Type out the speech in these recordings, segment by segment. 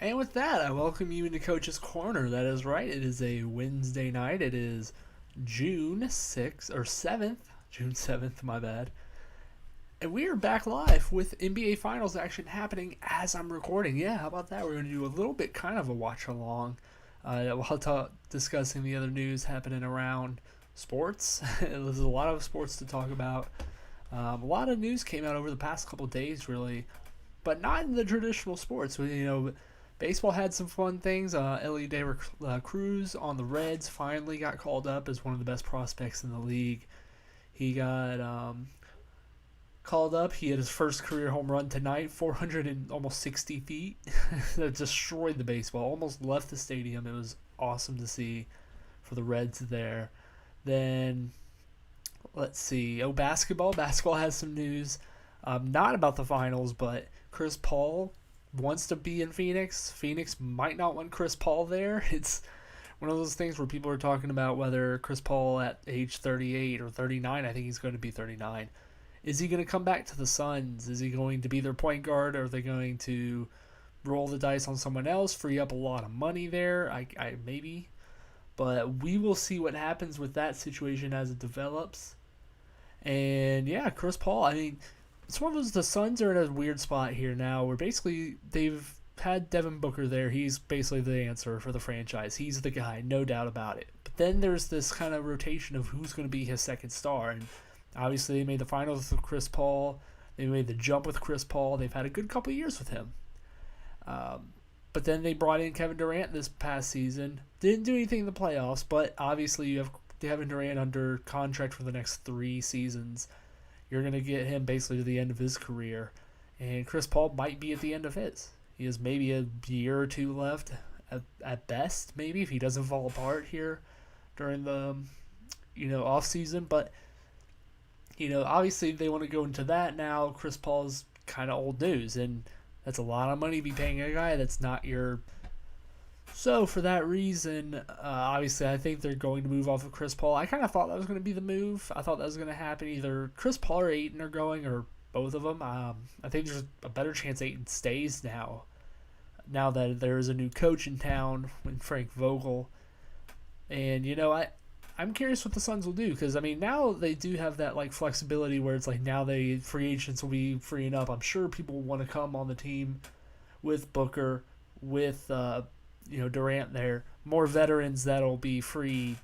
And with that, I welcome you into Coach's Corner. That is right. It is a Wednesday night. It is June 6th, or 7th. June 7th, my bad. And we are back live with NBA Finals action happening as I'm recording. Yeah, how about that? We're going to do a little bit kind of a watch along while discussing the other news happening around sports. There's a lot of sports to talk about. A lot of news came out over the past couple days, really, but not in the traditional sports. Baseball had some fun things. Ellie De Cruz on the Reds finally got called up as one of the best prospects in the league. He got called up. He had his first career home run tonight, 400 and almost 60 feet. That destroyed the baseball, almost left the stadium. It was awesome to see for the Reds there. Then, let's see. Basketball. Basketball has some news. Not about the finals, but Chris Paul wants to be in Phoenix. Phoenix might not want Chris Paul there. It's one of those things where people are talking about whether Chris Paul at age 38 or 39, I think he's going to be 39. Is he going to come back to the Suns? Is he going to be their point guard? Or are they going to roll the dice on someone else, free up a lot of money there? I maybe. But we will see what happens with that situation as it develops. And yeah, Chris Paul, I mean, it's one of those, the Suns are in a weird spot here now where basically they've had Devin Booker there. He's basically the answer for the franchise. He's the guy, no doubt about it. But then there's this kind of rotation of who's going to be his second star. And obviously they made the finals with Chris Paul. They made the jump with Chris Paul. They've had a good couple of years with him. But then they brought in Kevin Durant this past season. Didn't do anything in the playoffs, but obviously you have Kevin Durant under contract for the next 3 seasons. You're going to get him basically to the end of his career. And Chris Paul might be at the end of his. He has maybe a year or 2 left at best, maybe, if he doesn't fall apart here during the off season. But obviously they want to go into that now. Chris Paul's kind of old news, and that's a lot of money to be paying a guy that's not your. So for that reason, obviously I think they're going to move off of Chris Paul. I kind of thought that was going to be the move. I thought that was going to happen. Either Chris Paul or Ayton are going, or both of them. I think there's a better chance Ayton stays now that there is a new coach in town, with Frank Vogel. And I'm curious what the Suns will do, because I mean now they do have that like flexibility where it's like now they free agents will be freeing up. I'm sure people want to come on the team with Booker, with Durant there, more veterans that'll be free,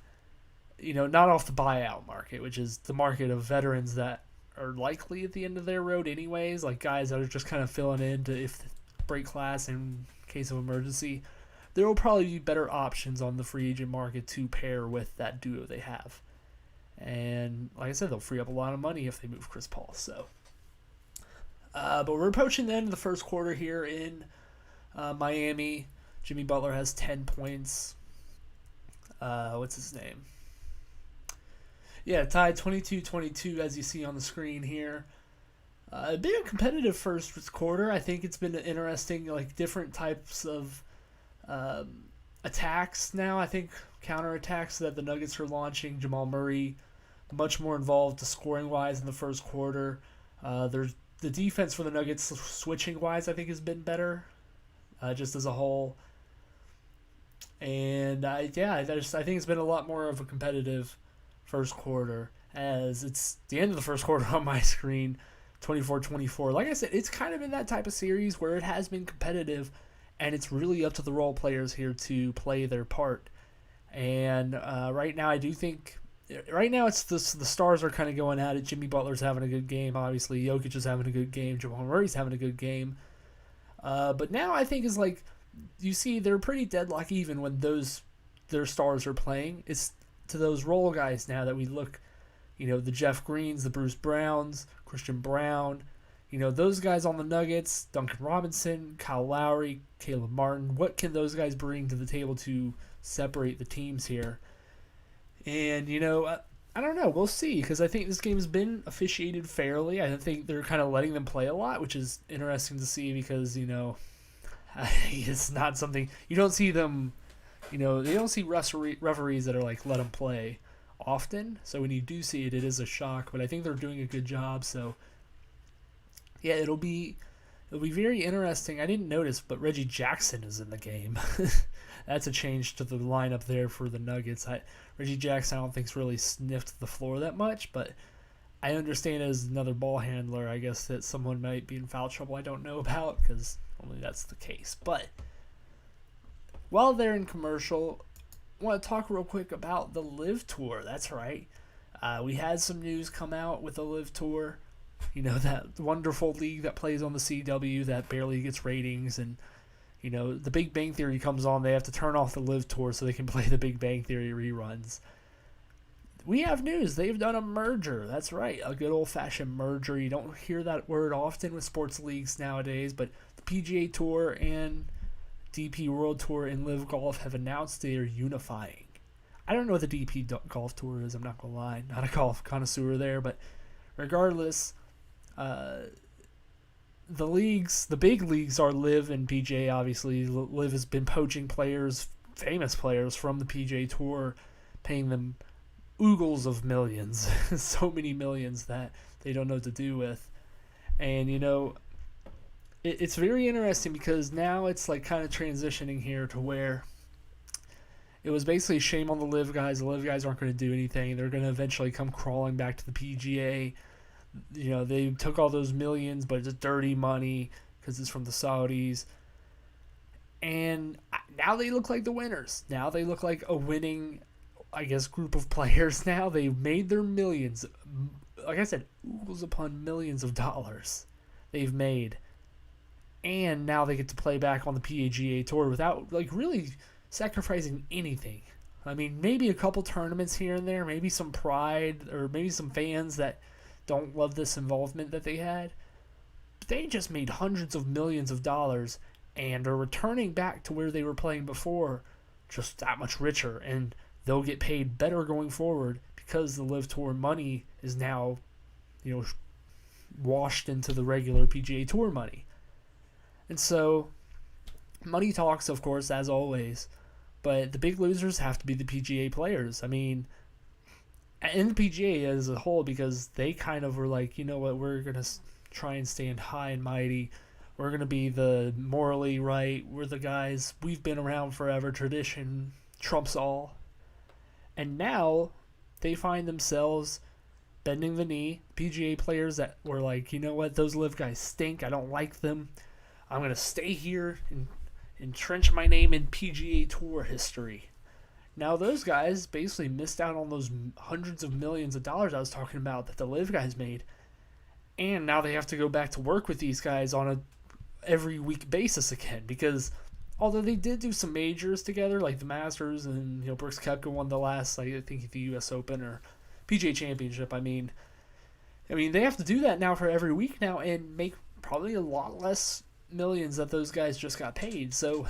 not off the buyout market, which is the market of veterans that are likely at the end of their road anyways, like guys that are just kind of filling in to if break class in case of emergency. There will probably be better options on the free agent market to pair with that duo they have. And like I said, they'll free up a lot of money if they move Chris Paul. So, but we're approaching the end of the first quarter here in Miami. Jimmy Butler has 10 points. What's his name? Yeah, tied 22-22 as you see on the screen here. A bit of competitive first quarter. I think it's been interesting, like different types of attacks now. I think counterattacks that the Nuggets are launching. Jamal Murray much more involved scoring wise in the first quarter. There's the defense for the Nuggets switching wise I think has been better, just as a whole. And I think it's been a lot more of a competitive first quarter, as it's the end of the first quarter on my screen, 24-24. Like I said, it's kind of in that type of series where it has been competitive, and it's really up to the role players here to play their part. And right now, I do think it's the stars are kind of going at it. Jimmy Butler's having a good game. Obviously, Jokic is having a good game. Jamal Murray's having a good game. But now I think is like you see they're pretty deadlock even when their stars are playing. It's to those role guys now that we look, the Jeff Greens, the Bruce Browns, Christian Brown, those guys on the Nuggets, Duncan Robinson, Kyle Lowry, Caleb Martin. What can those guys bring to the table to separate the teams here? And, I don't know. We'll see, because I think this game has been officiated fairly. I think they're kind of letting them play a lot, which is interesting to see because, it's not something you don't see them. They don't see referees that are like let them play often. So when you do see it, it is a shock. But I think they're doing a good job. So yeah, it'll be It'll be very interesting. I didn't notice, but Reggie Jackson is in the game. That's a change to the lineup there for the Nuggets. Reggie Jackson, I don't think's really sniffed the floor that much, but I understand as another ball handler, I guess that someone might be in foul trouble I don't know about, because only that's the case. But while they're in commercial, I want to talk real quick about the Live Tour. That's right. We had some news come out with the Live Tour. You know, that wonderful league that plays on the CW that barely gets ratings. And, you know, the Big Bang Theory comes on. They have to turn off the Live Tour so they can play the Big Bang Theory reruns. We have news. They've done a merger. That's right. A good old-fashioned merger. You don't hear that word often with sports leagues nowadays, but the PGA Tour and DP World Tour and Live Golf have announced they are unifying. I don't know what the DP Golf Tour is. I'm not going to lie. Not a golf connoisseur there, but regardless, the big leagues are Live and PGA, obviously. Live has been poaching players, famous players from the PGA Tour, paying them oogles of millions, so many millions that they don't know what to do with. And, you know, it's very interesting because now it's like kind of transitioning here to where it was basically shame on the Live guys. The Live guys aren't going to do anything. They're going to eventually come crawling back to the PGA. You know, they took all those millions, but it's dirty money because it's from the Saudis. And now they look like the winners. Now they look like a winning, I guess, group of players. Now they made their millions. Like I said, oogles upon millions of dollars they've made. And now they get to play back on the PGA Tour without, like, really sacrificing anything. I mean, maybe a couple tournaments here and there, maybe some pride, or maybe some fans that don't love this involvement that they had. But they just made hundreds of millions of dollars and are returning back to where they were playing before, just that much richer, and they'll get paid better going forward because the Live Tour money is now, you know, washed into the regular PGA Tour money. And so, money talks, of course, as always, but the big losers have to be the PGA players. I mean, and the PGA as a whole, because they kind of were like, you know what, we're going to try and stand high and mighty. We're going to be the morally right. We're the guys. We've been around forever. Tradition trumps all. And now they find themselves bending the knee. PGA players that were like, you know what, those Live guys stink. I don't like them. I'm going to stay here and entrench my name in PGA Tour history. Now those guys basically missed out on those hundreds of millions of dollars I was talking about that the Live guys made. And now they have to go back to work with these guys on a every week basis again, because although they did do some majors together, like the Masters, and, you know, Brooks Koepka won the last, like, I think, the U.S. Open or PGA Championship. I mean, they have to do that now for every week now and make probably a lot less millions that those guys just got paid. So,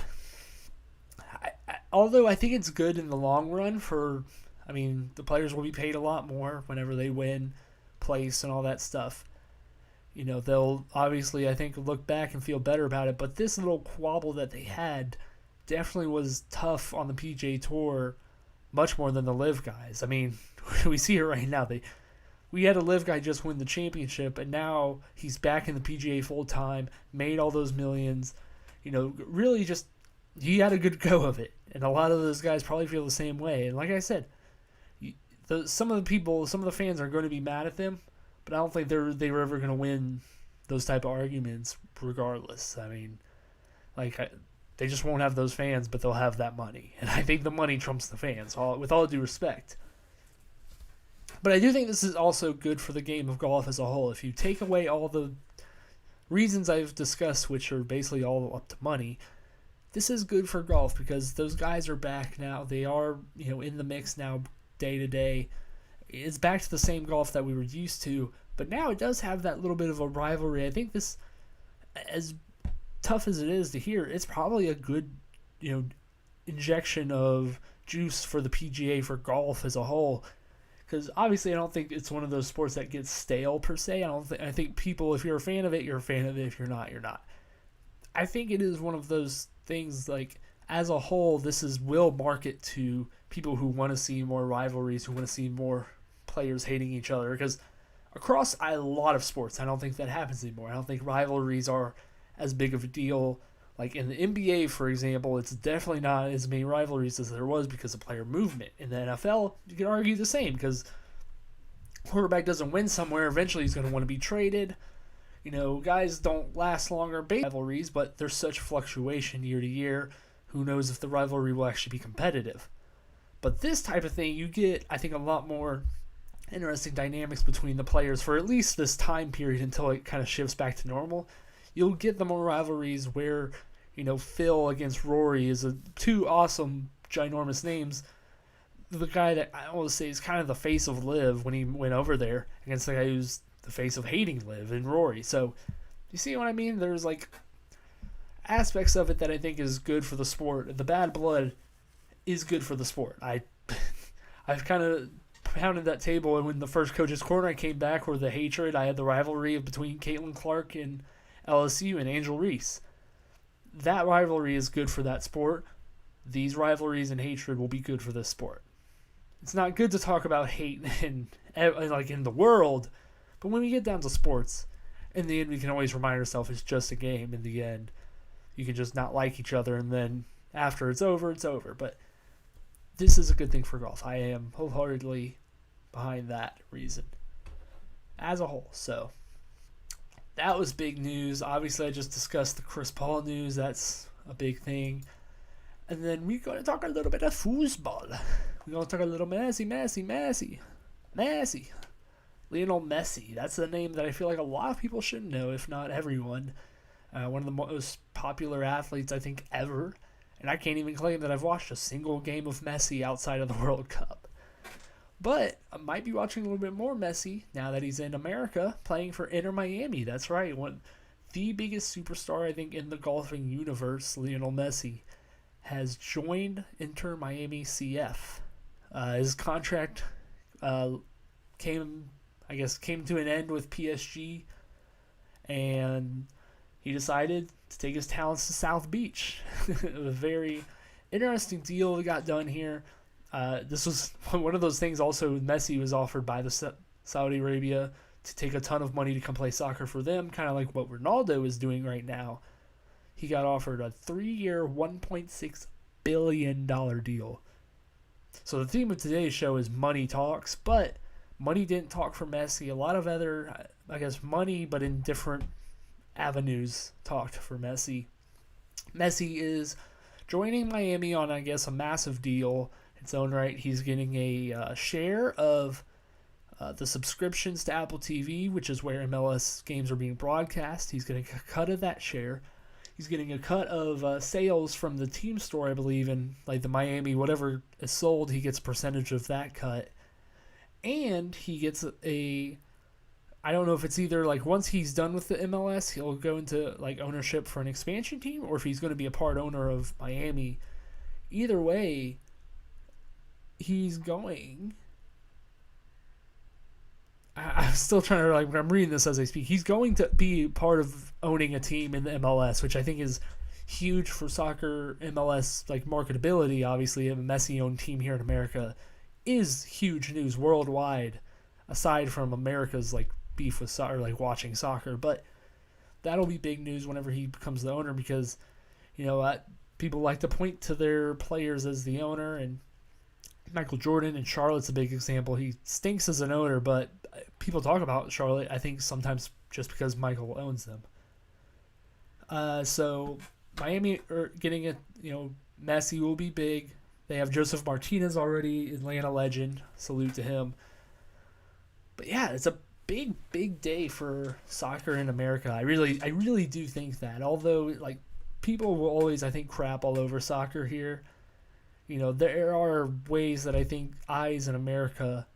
although I think it's good in the long run the players will be paid a lot more whenever they win, place, and all that stuff. You know, they'll obviously, I think, look back and feel better about it. But this little quabble that they had definitely was tough on the PGA Tour, much more than the Live guys. I mean, we see it right now. We had a Live guy just win the championship, and now he's back in the PGA full time, made all those millions. You know, really just, he had a good go of it. And a lot of those guys probably feel the same way. And like I said, some of the fans are going to be mad at them, but I don't think they were ever going to win those type of arguments regardless. I mean, they just won't have those fans, but they'll have that money. And I think the money trumps the fans, with all due respect. But I do think this is also good for the game of golf as a whole. If you take away all the reasons I've discussed, which are basically all up to money, this is good for golf because those guys are back now. They are, you know, in the mix now day to day. It's back to the same golf that we were used to, but now it does have that little bit of a rivalry. I think this, as tough as it is to hear, it's probably a good, you know, injection of juice for the PGA, for golf as a whole. Because obviously I don't think it's one of those sports that gets stale per se. I think people, if you're a fan of it, you're a fan of it. If you're not, you're not. I think it is one of those things, like, as a whole, will market to people who want to see more rivalries, who want to see more players hating each other. Because across a lot of sports, I don't think that happens anymore. I don't think rivalries are as big of a deal. Like in the NBA, for example, it's definitely not as many rivalries as there was because of player movement. In the NFL, you can argue the same because quarterback doesn't win somewhere, eventually he's going to want to be traded. Guys don't last longer based on rivalries, but there's such fluctuation year to year. Who knows if the rivalry will actually be competitive? But this type of thing, you get, I think, a lot more interesting dynamics between the players for at least this time period until it kind of shifts back to normal. You'll get the more rivalries where, Phil against Rory is two awesome, ginormous names. The guy that I always say is kind of the face of Liv when he went over there against the guy who's the face of hating Liv and Rory. So, you see what I mean? There's aspects of it that I think is good for the sport. The bad blood is good for the sport. I've kind of pounded that table, and when the first Coach's Corner came back, where the hatred, I had the rivalry between Caitlin Clark and LSU and Angel Reese. That rivalry is good for that sport. These rivalries and hatred will be good for this sport. It's not good to talk about hate in the world, but when we get down to sports, in the end we can always remind ourselves it's just a game. In the end, you can just not like each other, and then after it's over, it's over. But this is a good thing for golf. I am wholeheartedly behind that reason as a whole. So that was big news. Obviously, I just discussed the Chris Paul news. That's a big thing. And then we're going to talk a little bit of foosball. We're going to talk a little Messi. Lionel Messi. That's the name that I feel like a lot of people should know, if not everyone. One of the most popular athletes, I think, ever. And I can't even claim that I've watched a single game of Messi outside of the World Cup. But I might be watching a little bit more Messi now that he's in America playing for Inter Miami. That's right. The biggest superstar, I think, in the golfing universe, Lionel Messi, has joined Inter Miami CF. His contract came to an end with PSG, and he decided to take his talents to South Beach. It was a very interesting deal that got done here. This was one of those things also. Messi was offered by the Saudi Arabia to take a ton of money to come play soccer for them, kind of like what Ronaldo is doing right now. He got offered a 3-year, $1.6 billion deal. So the theme of today's show is money talks, but money didn't talk for Messi. A lot of other, money, but in different avenues talked for Messi. Messi is joining Miami on, a massive deal. In its own right, he's getting a share of the subscriptions to Apple TV, which is where MLS games are being broadcast. He's getting a cut of that share. He's getting a cut of sales from the team store, I believe, and the Miami, whatever is sold, he gets a percentage of that cut. And he gets I don't know if it's either once he's done with the MLS, he'll go into ownership for an expansion team, or if he's going to be a part owner of Miami. Either way, he's going. I'm still trying to I'm reading this as I speak. He's going to be part of owning a team in the MLS, which I think is huge for soccer. MLS marketability, obviously, a Messi-owned team here in America is huge news worldwide, aside from America's beef with soccer, watching soccer. But that'll be big news whenever he becomes the owner, because people like to point to their players as the owner, and Michael Jordan in Charlotte's a big example. He stinks as an owner, but people talk about Charlotte, I think, sometimes just because Michael owns them. So Miami are getting it. Messi will be big. They have Joseph Martinez already, Atlanta legend. Salute to him. But yeah, it's a big, big day for soccer in America. I really do think that. Although people will always, I think, crap all over soccer here. There are ways that I think eyes in America,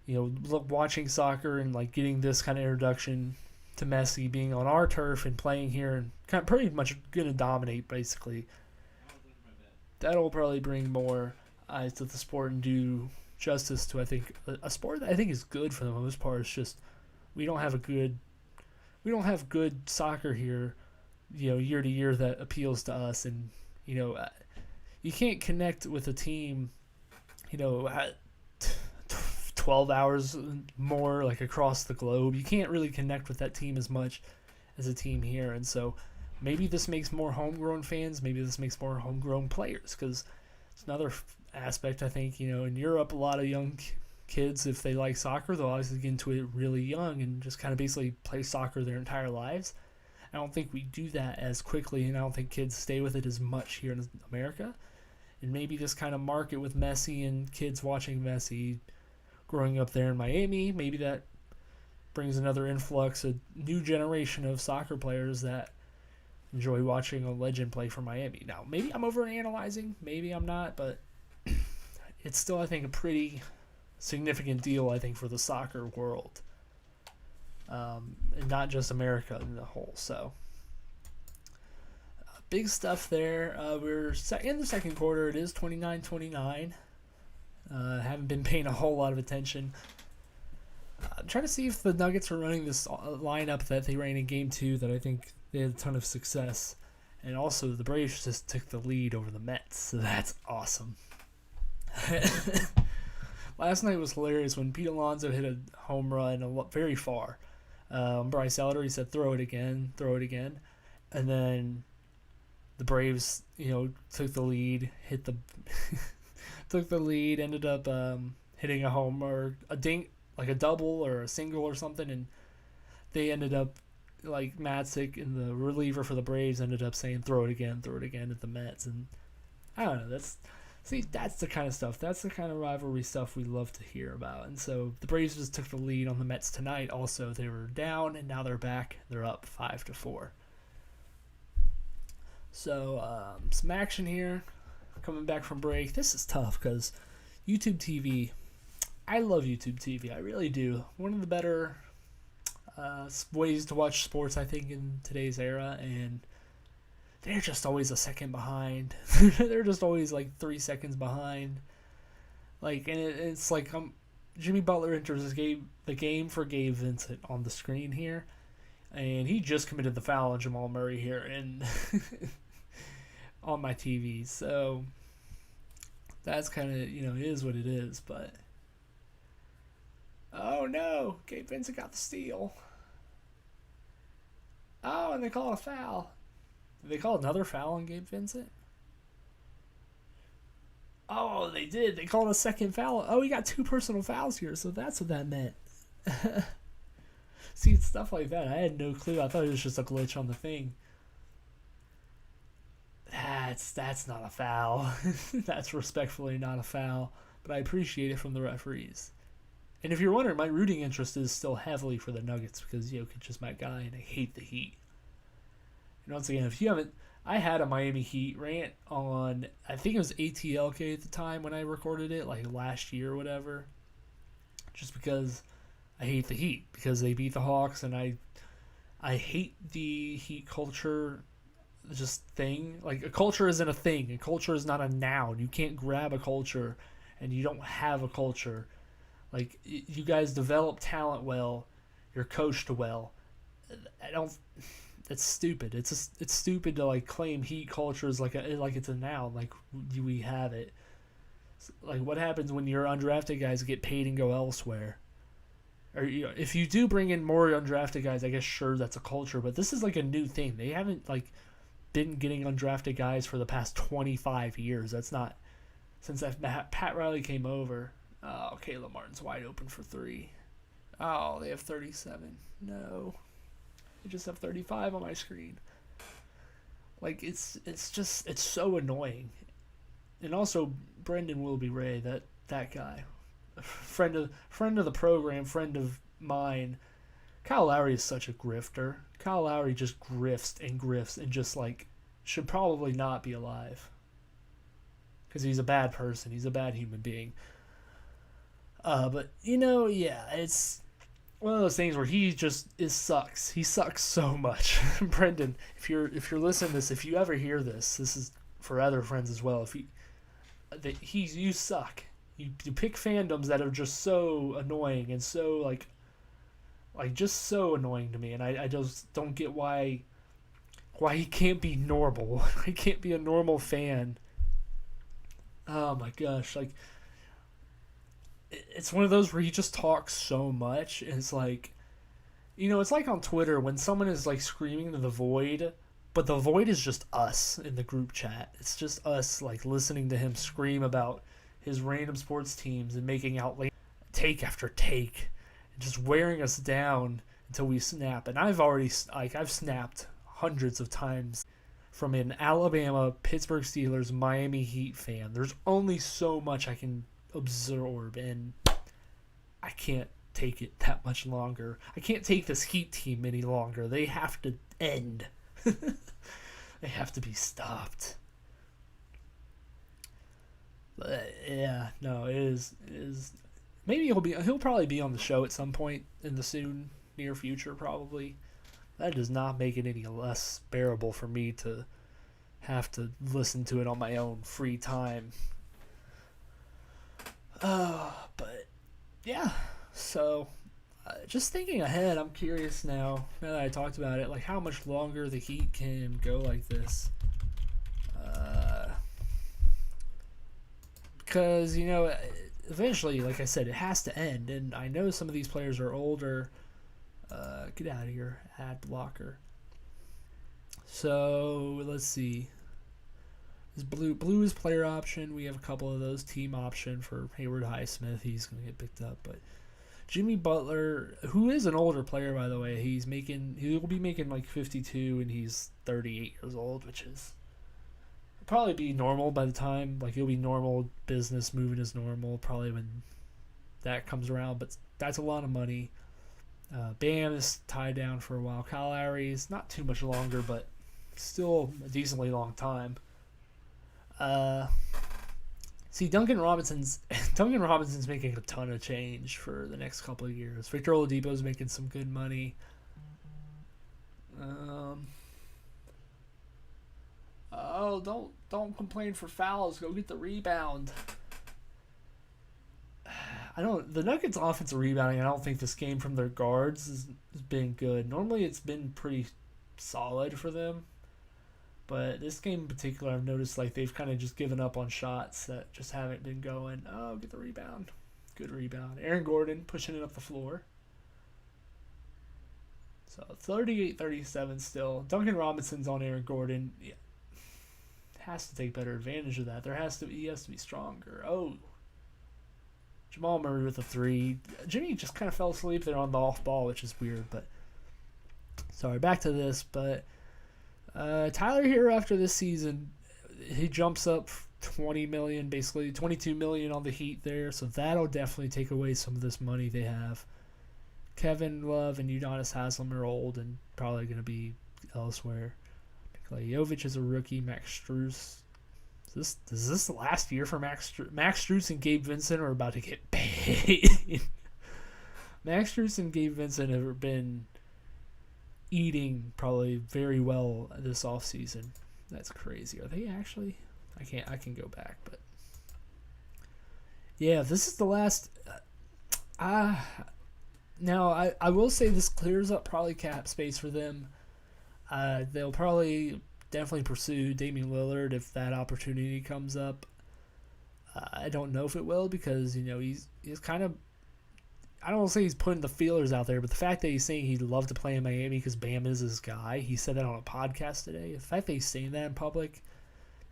watching soccer and getting this kind of introduction to Messi being on our turf and playing here and kind of pretty much going to dominate, basically. That'll probably bring more eyes to the sport and do justice to, I think, a sport that I think is good for the most part. It's just we don't have good soccer here, year to year that appeals to us, and you can't connect with a team, at 12 hours more, across the globe. You can't really connect with that team as much as a team here. And so maybe this makes more homegrown fans. Maybe this makes more homegrown players, because it's another aspect. I think, in Europe, a lot of young kids, if they like soccer, they'll obviously get into it really young and just kind of basically play soccer their entire lives. I don't think we do that as quickly, and I don't think kids stay with it as much here in America. And maybe this kind of market with Messi and kids watching Messi growing up there in Miami, maybe that brings another influx, a new generation of soccer players that enjoy watching a legend play for Miami. Now, maybe I'm overanalyzing, maybe I'm not, but it's still, I think, a pretty significant deal, I think, for the soccer world. And not just America in the whole. So, big stuff there. We're in the second quarter. It is 29-29. Haven't been paying a whole lot of attention. I'm trying to see if the Nuggets are running this lineup that they ran in Game 2 that I think they had a ton of success. And also, the Braves just took the lead over the Mets, so that's awesome. Last night was hilarious when Pete Alonso hit a home run very far. Bryce Elder, said, throw it again. And then the Braves, took the lead, ended up hitting a home or a dink, like a double or a single or something, and they ended up, like Matzik and the reliever for the Braves ended up saying, throw it again at the Mets. And I don't know, that's the kind of stuff. That's the kind of rivalry stuff we love to hear about. And so the Braves just took the lead on the Mets tonight. Also, they were down, and now they're back. They're up 5-4. So some action here. Coming back from break. This is tough because YouTube TV, I love YouTube TV. I really do. One of the better ways to watch sports, I think, in today's era. And they're just always a second behind. They're just always like 3 seconds behind. And it's like Jimmy Butler enters the game for Gabe Vincent on the screen here, and he just committed the foul on Jamal Murray here and on my TV. So that's kind of it is what it is. But oh no, Gabe Vincent got the steal. Oh, and they call a foul. Did they call another foul on Gabe Vincent? Oh, they did. They called a second foul. Oh, he got 2 personal fouls here, so that's what that meant. See, it's stuff like that. I had no clue. I thought it was just a glitch on the thing. That's not a foul. That's respectfully not a foul, but I appreciate it from the referees. And if you're wondering, my rooting interest is still heavily for the Nuggets because Jokic is my guy, and I hate the Heat. And once again, if you haven't, I had a Miami Heat rant on, I think it was ATLK at the time when I recorded it, like last year or whatever. Just because I hate the Heat, because they beat the Hawks, and I hate the Heat culture just thing. Like, a culture isn't a thing. A culture is not a noun. You can't grab a culture, and you don't have a culture. Like, you guys develop talent well. You're coached well. It's stupid. It's stupid to like claim Heat culture is like it's a noun. Like, we have it. Like, what happens when your undrafted guys get paid and go elsewhere? Or if you do bring in more undrafted guys, I guess sure that's a culture. But this is like a new thing. They haven't like been getting undrafted guys for the past 25 years. That's not since Pat Riley came over. Oh, Caleb Martin's wide open for 3. Oh, they have 37. No. I just have 35 on my screen. Like, it's so annoying. And also Brendan Willoughby Ray, that guy, friend of the program, friend of mine. Kyle Lowry is such a grifter. Kyle Lowry just grifts and just like should probably not be alive because he's a bad person. He's a bad human being. But it's one of those things where he just sucks. He sucks so much. Brendan, if you're listening to this, if you ever hear this, this is for other friends as well. You suck. You pick fandoms that are just so annoying and so like just so annoying to me, and I just don't get why he can't be normal. He can't be a normal fan. Oh my gosh, like. It's one of those where he just talks so much, and it's like, it's like on Twitter when someone is like screaming to the void, But the void is just us in the group chat. It's just us like listening to him scream about his random sports teams and making out like take after take, and just wearing us down until we snap. And I've snapped hundreds of times from an Alabama, Pittsburgh Steelers, Miami Heat fan. There's only so much I can absorb, and I can't take it that much longer. I can't take this Heat team any longer. They have to end. They have to be stopped. But yeah, no, it is. Maybe he'll probably be on the show at some point in the near future, probably. That does not make it any less bearable for me to have to listen to it on my own free time. But yeah, so just thinking ahead, I'm curious now that I talked about it, like how much longer the Heat can go like this. Because, eventually, like I said, it has to end, and I know some of these players are older. Get out of here, ad blocker. So let's see. Is blue is player option. We have a couple of those. Team option for Hayward Highsmith. He's gonna get picked up, but Jimmy Butler, who is an older player by the way, he will be making like 52, and he's 38 years old, which is probably be normal by the time, like, it'll be normal business, moving as normal probably when that comes around, but that's a lot of money. Bam is tied down for a while. Kyle Lowry's not too much longer, but still a decently long time. See, Duncan Robinson's making a ton of change for the next couple of years. Victor Oladipo's making some good money. Don't complain for fouls. Go get the rebound. The Nuggets' offensive rebounding, I don't think this game from their guards has been good. Normally it's been pretty solid for them. But this game in particular, I've noticed like they've kind of just given up on shots that just haven't been going. Oh, get the rebound. Good rebound. Aaron Gordon pushing it up the floor. So 38-37 still. Duncan Robinson's on Aaron Gordon. Yeah. Has to take better advantage of that. He has to be stronger. Oh. Jamal Murray with a three. Jimmy just kind of fell asleep there on the off ball, which is weird. But sorry, back to this. But Tyler Hero after this season, he jumps up $20 million, basically $22 million on the Heat there. So that'll definitely take away some of this money they have. Kevin Love and Udonis Haslem are old and probably going to be elsewhere. Nikola Jovic is a rookie. Max Strus. Is this the last year for Max Strus? Max Strus and Gabe Vincent are about to get paid. Max Strus and Gabe Vincent have been eating probably very well this offseason. That's crazy. Are they actually? I can go back, but yeah, this is the last. Now I will say this clears up probably cap space for them. They'll probably definitely pursue Damian Lillard if that opportunity comes up. I don't know if it will because, he's kind of, I don't want to say he's putting the feelers out there, but the fact that he's saying he'd love to play in Miami because Bam is his guy, he said that on a podcast today. The fact that he's saying that in public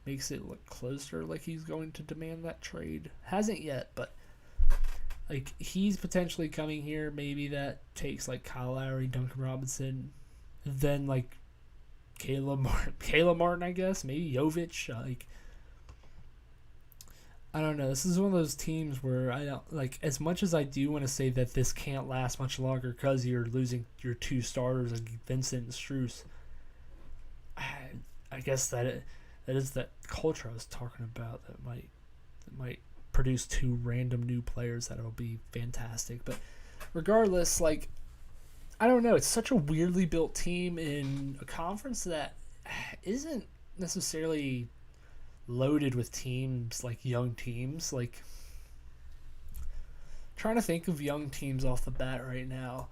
makes it look closer like he's going to demand that trade. Hasn't yet, but like he's potentially coming here. Maybe that takes like Kyle Lowry, Duncan Robinson, then like Caleb Martin, I guess, maybe Jovic. I don't know. This is one of those teams where I don't like. As much as I do want to say that this can't last much longer because you're losing your two starters, like Vincent and Strus. I guess that is that culture I was talking about that might produce two random new players that'll be fantastic. But regardless, like, I don't know. It's such a weirdly built team in a conference that isn't necessarily loaded with teams, like young teams. Like, trying to think of young teams off the bat right now.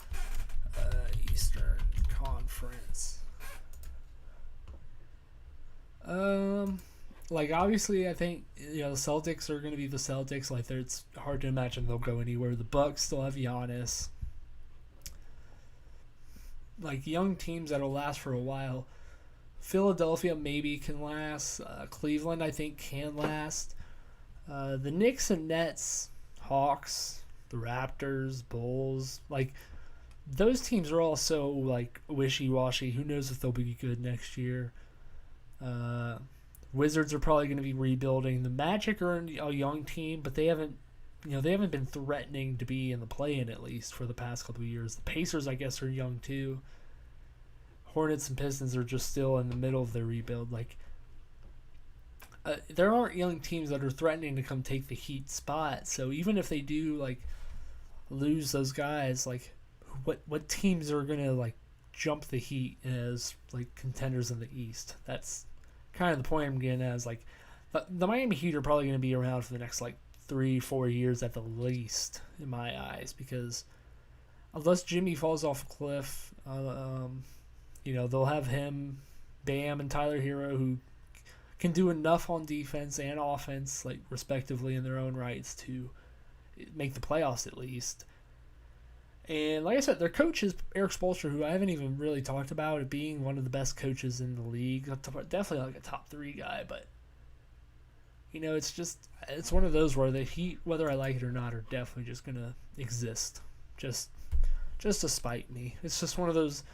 Eastern Conference. Like, obviously, I think, the Celtics are going to be the Celtics. Like, it's hard to imagine they'll go anywhere. The Bucks still have Giannis. Like, young teams that'll last for a while. Philadelphia maybe can last. Cleveland, I think, can last. The Knicks and Nets, Hawks, the Raptors, Bulls, like those teams are all so like wishy-washy. Who knows if they'll be good next year? Uh, Wizards are probably going to be rebuilding. The Magic are a young team, but they haven't been threatening to be in the play-in at least for the past couple of years. The Pacers, I guess, are young too. Hornets and Pistons are just still in the middle of their rebuild. Like, there aren't young teams that are threatening to come take the Heat spot. So even if they do like lose those guys, like what teams are gonna like jump the Heat as like contenders in the East? That's kind of the point I'm getting at. Is like the Miami Heat are probably gonna be around for the next like 3-4 years at the least in my eyes, because unless Jimmy falls off a cliff, they'll have him, Bam, and Tyler Hero, who can do enough on defense and offense, like respectively in their own rights, to make the playoffs at least. And like I said, their coach is Eric Spoelstra, who I haven't even really talked about it being one of the best coaches in the league. Definitely like a top 3 guy, but it's one of those where the Heat, whether I like it or not, are definitely just gonna exist, just to spite me. It's just one of those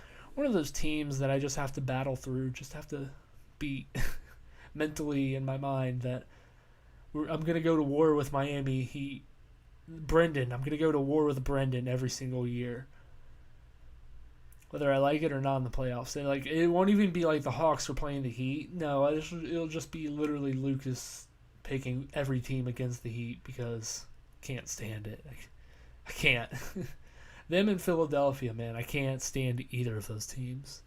teams that I just have to battle through, just have to beat mentally in my mind that I'm going to go to war with Miami Heat. I'm going to go to war with Brendan every single year, whether I like it or not in the playoffs. And like, it won't even be like the Hawks are playing the Heat. No, it'll just be literally Lucas picking every team against the Heat because I can't stand it. I can't. Them in Philadelphia, man, I can't stand either of those teams.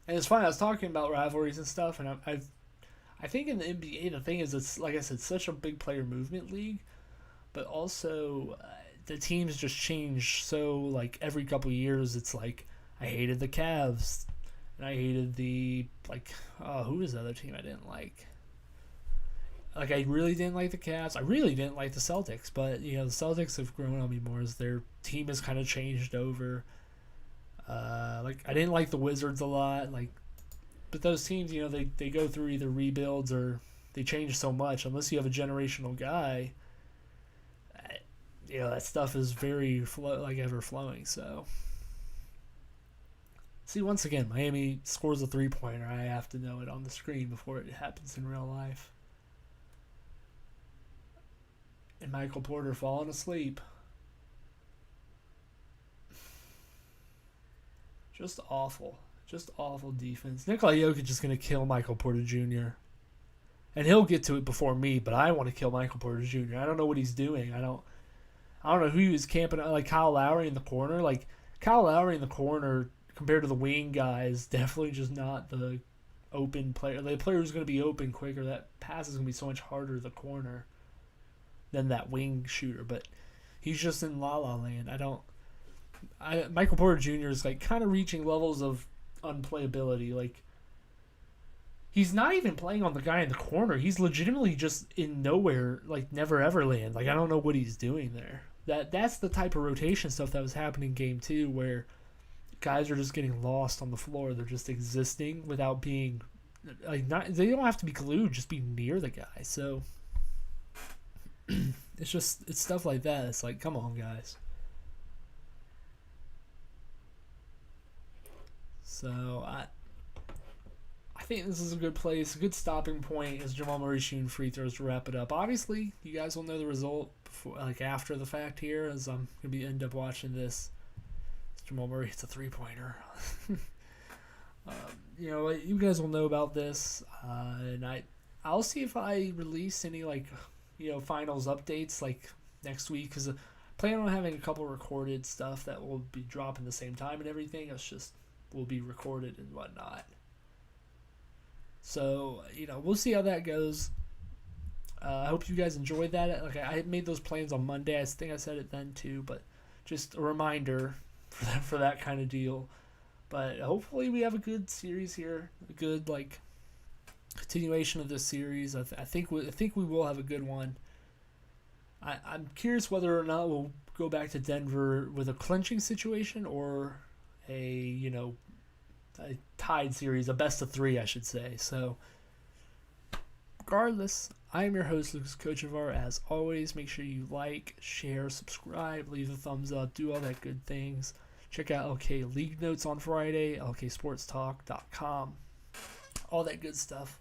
And it's funny, I was talking about rivalries and stuff, and I think in the NBA, the thing is, it's like I said, such a big player movement league, but also the teams just change so like every couple of years. It's like I hated the Cavs, and I hated who was the other team I didn't like? Like, I really didn't like the Cavs. I really didn't like the Celtics, but the Celtics have grown on me more as their team has kind of changed over. I didn't like the Wizards a lot, but those teams, they go through either rebuilds or they change so much. Unless you have a generational guy, that stuff is very ever flowing. So, see, once again, Miami scores a 3-pointer. I have to know it on the screen before it happens in real life. And Michael Porter falling asleep. Just awful. Just awful defense. Nikola Jokic is going to kill Michael Porter Jr. And he'll get to it before me, but I want to kill Michael Porter Jr. I don't know what he's doing. I don't know who he was camping like Kyle Lowry in the corner. Like, Kyle Lowry in the corner compared to the wing guy is definitely just not the open player. The player who's going to be open quicker. That pass is going to be so much harder to the corner than that wing shooter, but he's just in La La Land. Michael Porter Jr. is like kind of reaching levels of unplayability. Like, he's not even playing on the guy in the corner. He's legitimately just in nowhere, like never ever land. Like, I don't know what he's doing there. That's the type of rotation stuff that was happening in game 2, where guys are just getting lost on the floor. They're just existing without being they don't have to be glued, just be near the guy. So it's stuff like that. It's like, come on, guys. So I think this is a good place, a good stopping point as Jamal Murray shooting free throws to wrap it up. Obviously, you guys will know the result before, after the fact here, as I'm gonna end up watching this. Jamal Murray hits a 3-pointer. You guys will know about this, and I'll see if I release any finals updates next week, because I plan on having a couple recorded stuff that will be dropping the same time and everything. It's just will be recorded and whatnot. So we'll see how that goes. I hope you guys enjoyed that. I made those plans on Monday. I think I said it then too, but just a reminder for that kind of deal. But hopefully we have a good series here, a good continuation of this series. I think we will have a good one. I'm curious whether or not we'll go back to Denver with a clinching situation or a a tied series, a best of 3, I should say. So, regardless, I am your host, Lucas Kochevar. As always, make sure you like, share, subscribe, leave a thumbs up, do all that good things. Check out LK League Notes on Friday, lksportstalk.com, all that good stuff.